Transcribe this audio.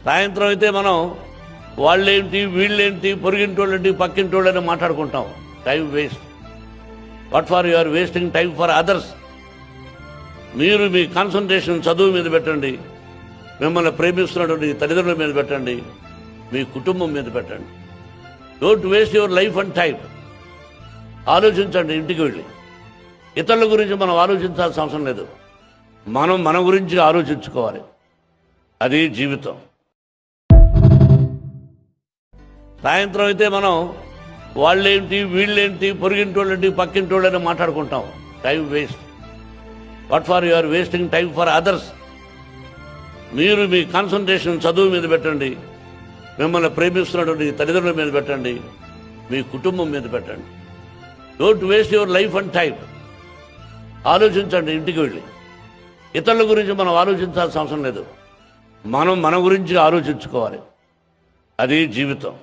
సాయంత్రం అయితే మనం వాళ్ళేంటి వీళ్ళేంటి పొరిగింటోళ్ళేంటి పక్కింటోళ్ళని మాట్లాడుకుంటాం. Time waste. What for you are wasting time for others. మీరు మీ కాన్సన్ట్రేషన్ చదువు మీద పెట్టండి, మిమ్మల్ని ప్రేమిస్తున్నటువంటి తల్లిదండ్రుల మీద పెట్టండి, మీ కుటుంబం మీద పెట్టండి. Don't waste your life and time. ఆలోచించండి ఇంటికి వెళ్ళి. ఇతరుల గురించి మనం ఆలోచించాల్సిన అవసరం లేదు. మనం మన గురించి ఆలోచించుకోవాలి. అది జీవితం. సాయంత్రం అయితే మనం వాళ్ళేంటి వీళ్ళేంటి పొరిగింటోళ్ళేంటి పక్కింటోళ్ళని మాట్లాడుకుంటాం. Time waste. What for you are wasting time for others. మీరు మీ కాన్సన్ట్రేషన్ చదువు మీద పెట్టండి, మిమ్మల్ని ప్రేమిస్తున్నటువంటి తల్లిదండ్రుల మీద పెట్టండి, మీ కుటుంబం మీద పెట్టండి. Don't waste your life and time. ఆలోచించండి ఇంటికి వెళ్ళి. ఇతరుల గురించి మనం ఆలోచించాల్సిన అవసరం లేదు. మనం మన గురించి ఆలోచించుకోవాలి. అది జీవితం.